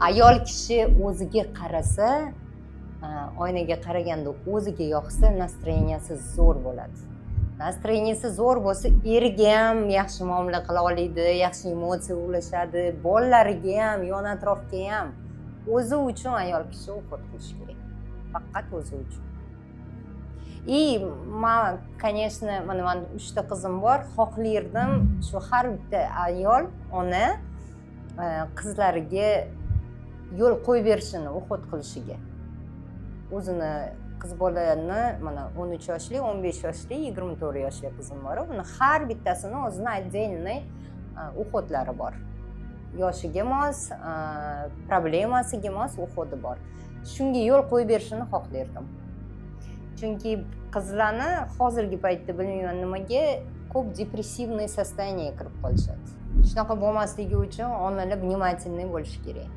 ayol kishi o'ziga qarasa, oynaga qaraganda o'ziga yoqsa, nastroyeniyasi zo'r bo'ladi. Nastroyeniyasi zo'r bo'lsa, eriga ham yaxshi muomala qila oladi, yaxshi emotsiya ulashadi, bolalariga ham, yon atrofga ham. O'zi uchun ayol kishi ovqat qilish kerak. Faqat o'zi uchun. Men, конечно, mana 3 ta qizim bor. Xohlardim shu har bitta ayol, ona qizlariga yo'l qo'yib berishini, ovqat qilishiga. O'zini qiz bolani mana 13 yoshli, 15 yoshli, 24 yoshli qizim bor. Uni har bittasini o'zini отдельный ovqatlari bor. Yoshiga mos, problemasiga mos ovqati bor. Shunga yo'l qo'yib berishini xohlardim. Chunki qizlarni hozirgi paytda bilmayman nimaga ko'p depressivniy состояниеga kirib qolishadi. Shunaqa bo'lmasligi uchun onalar внимательный bo'lishi kerak.